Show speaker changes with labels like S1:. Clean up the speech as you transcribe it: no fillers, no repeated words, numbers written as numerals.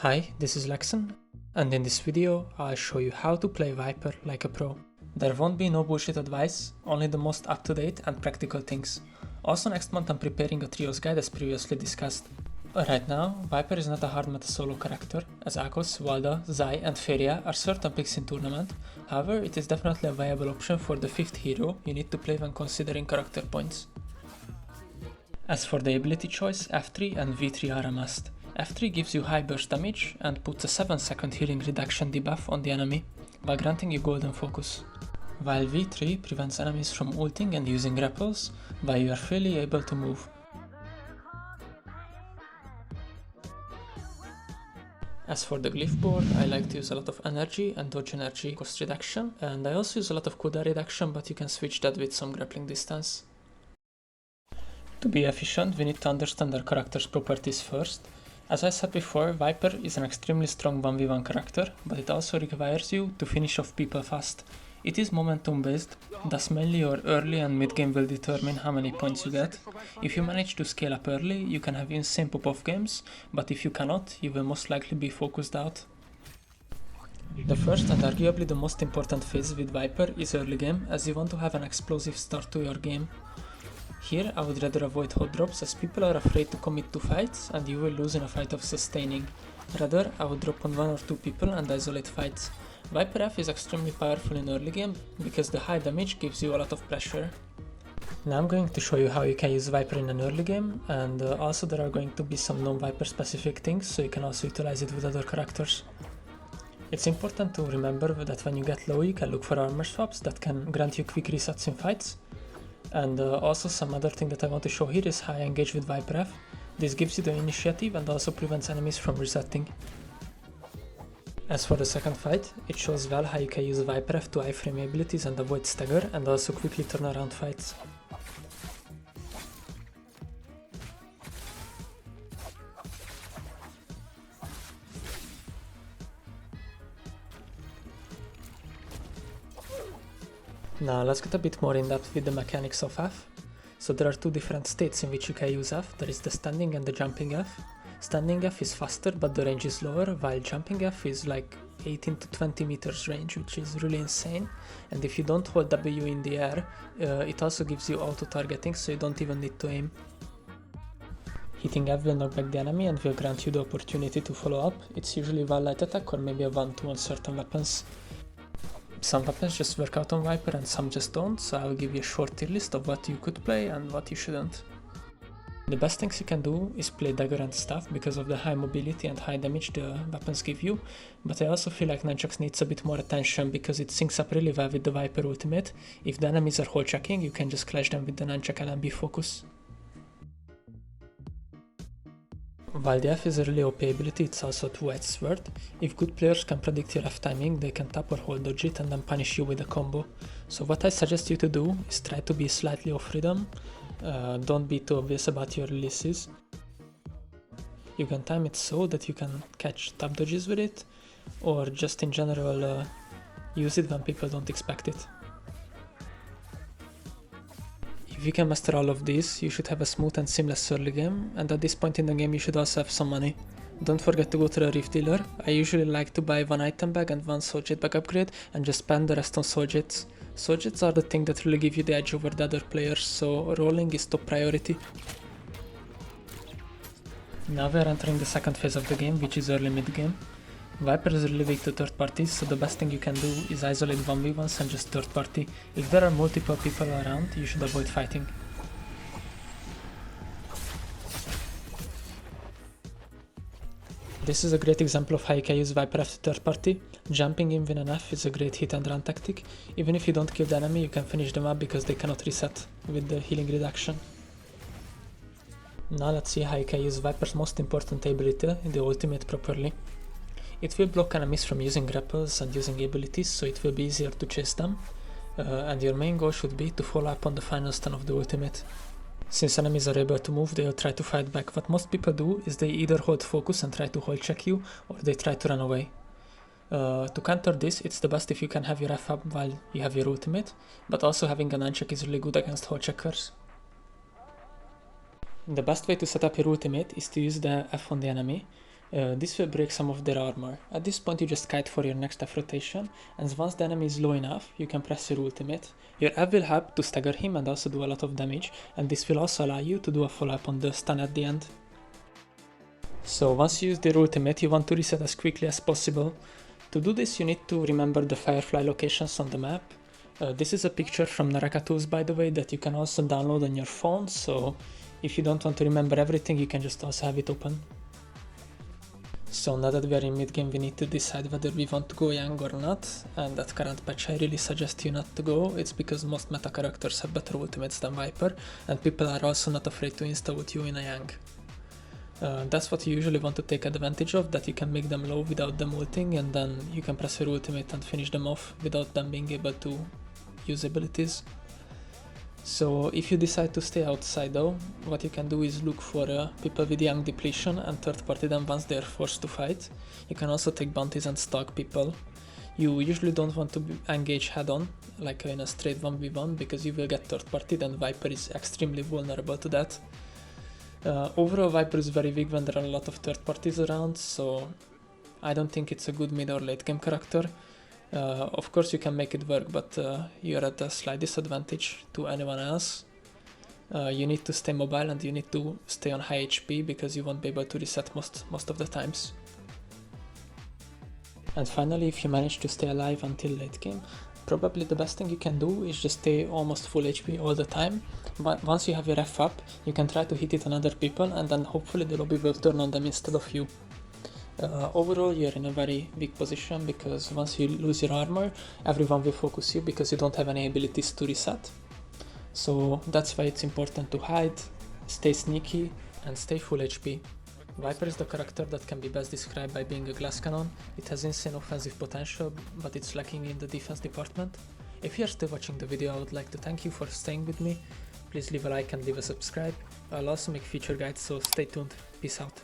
S1: Hi, this is Lexon, and in this video I'll show you how to play Viper like a pro. There won't be no bullshit advice, only the most up-to-date and practical things. Also next month I'm preparing a trios guide as previously discussed. Right now, Viper is not a hard meta solo character, as Akos, Walda, Zai and Feria are certain picks in tournament. However, it is definitely a viable option for the 5th hero you need to play when considering character points. As for the ability choice, F3 and V3 are a must. F3 gives you high burst damage and puts a 7-second healing reduction debuff on the enemy, while granting you golden focus. While V3 prevents enemies from ulting and using grapples, while you are freely able to move. As for the Glyphboard, I like to use a lot of energy and dodge energy cost reduction, and I also use a lot of Kuda reduction, but you can switch that with some grappling distance. To be efficient, we need to understand our character's properties first. As I said before, Viper is an extremely strong 1v1 character, but it also requires you to finish off people fast. It is momentum based, thus mainly your early and mid game will determine how many points you get. If you manage to scale up early, you can have insane pop-off games, but if you cannot, you will most likely be focused out. The first and arguably the most important phase with Viper is early game, as you want to have an explosive start to your game. Here I would rather avoid hot drops, as people are afraid to commit to fights and you will lose in a fight of sustaining. Rather, I would drop on 1 or 2 people and isolate fights. Viper F is extremely powerful in early game because the high damage gives you a lot of pressure. Now I'm going to show you how you can use Viper in an early game, and also there are going to be some non-Viper specific things, so you can also utilize it with other characters. It's important to remember that when you get low you can look for armor swaps that can grant you quick resets in fights. And also some other thing that I want to show here is how I engage with Viper F. This gives you the initiative and also prevents enemies from resetting. As for the second fight, it shows well how you can use Viper F to iframe abilities and avoid stagger and also quickly turn around fights. Now let's get a bit more in depth with the mechanics of F. So there are 2 different states in which you can use F, there is the standing and the jumping F. Standing F is faster but the range is lower, while jumping F is like 18 to 20 meters range, which is really insane. And if you don't hold W in the air, it also gives you auto targeting, so you don't even need to aim. Hitting F will knock back the enemy and will grant you the opportunity to follow up. It's usually one light attack or maybe a 1-2 on certain weapons. Some weapons just work out on Viper and some just don't, so I'll give you a short tier list of what you could play and what you shouldn't. The best things you can do is play dagger and staff because of the high mobility and high damage the weapons give you, but I also feel like nunchucks needs a bit more attention because it syncs up really well with the Viper ultimate. If the enemies are hold checking, you can just clash them with the nunchuck LMB focus. While the F is a really OP ability, it's also a 2-edged sword. If good players can predict your F timing, they can tap or hold dodge it and then punish you with a combo. So what I suggest you to do is try to be slightly off rhythm, don't be too obvious about your releases. You can time it so that you can catch tap dodges with it, or just in general use it when people don't expect it. If you can master all of these, you should have a smooth and seamless early game, and at this point in the game you should also have some money. Don't forget to go to the Rift dealer. I usually like to buy 1 item bag and 1 soul jet bag upgrade and just spend the rest on soul jets. Soul jets are the thing that really give you the edge over the other players, so rolling is top priority. Now we are entering the second phase of the game, which is early mid game. Viper is really weak to third parties, so the best thing you can do is isolate 1v1s and just third party. If there are multiple people around, you should avoid fighting. This is a great example of how you can use Viper F to third party. Jumping in with an F is a great hit and run tactic. Even if you don't kill the enemy, you can finish them up because they cannot reset with the healing reduction. Now let's see how you can use Viper's most important ability, the ultimate, properly. It will block enemies from using grapples and using abilities, so it will be easier to chase them. And your main goal should be to follow up on the final stun of the ultimate. Since enemies are able to move, they will try to fight back. What most people do is they either hold focus and try to hold check you, or they try to run away. To counter this, it's the best if you can have your F up while you have your ultimate, but also having a nunchuck is really good against hold checkers. The best way to set up your ultimate is to use the F on the enemy. This will break some of their armor. At this point you just kite for your next F rotation, and once the enemy is low enough, you can press your ultimate. Your F will help to stagger him and also do a lot of damage, and this will also allow you to do a follow-up on the stun at the end. So once you use their ultimate, you want to reset as quickly as possible. To do this, you need to remember the Firefly locations on the map. This is a picture from Naraka tools, by the way, that you can also download on your phone, so if you don't want to remember everything, you can just also have it open. So now that we are in mid-game, we need to decide whether we want to go Yang or not, and at current patch I really suggest you not to go. It's because most meta characters have better ultimates than Viper, and people are also not afraid to insta-ult you in a Yang. That's what you usually want to take advantage of, that you can make them low without them ulting, and then you can press your ultimate and finish them off without them being able to use abilities. So if you decide to stay outside though, what you can do is look for people with young depletion and third party them once they are forced to fight. You can also take bounties and stalk people. You usually don't want to engage head on, like in a straight 1v1, because you will get third party, and Viper is extremely vulnerable to that. Overall, Viper is very weak when there are a lot of third parties around, so I don't think it's a good mid or late game character. Of course you can make it work, but you're at a slight disadvantage to anyone else. You need to stay mobile and you need to stay on high HP because you won't be able to reset most of the times. And finally, if you manage to stay alive until late game, probably the best thing you can do is just stay almost full HP all the time. But once you have your F up, you can try to hit it on other people, and then hopefully the lobby will turn on them instead of you. Overall, you're in a very weak position because once you lose your armor, everyone will focus you because you don't have any abilities to reset. So that's why it's important to hide, stay sneaky, and stay full HP. Viper is the character that can be best described by being a glass cannon. It has insane offensive potential, but it's lacking in the defense department. If you are still watching the video, I would like to thank you for staying with me. Please leave a like and leave a subscribe. I'll also make future guides, so stay tuned. Peace out.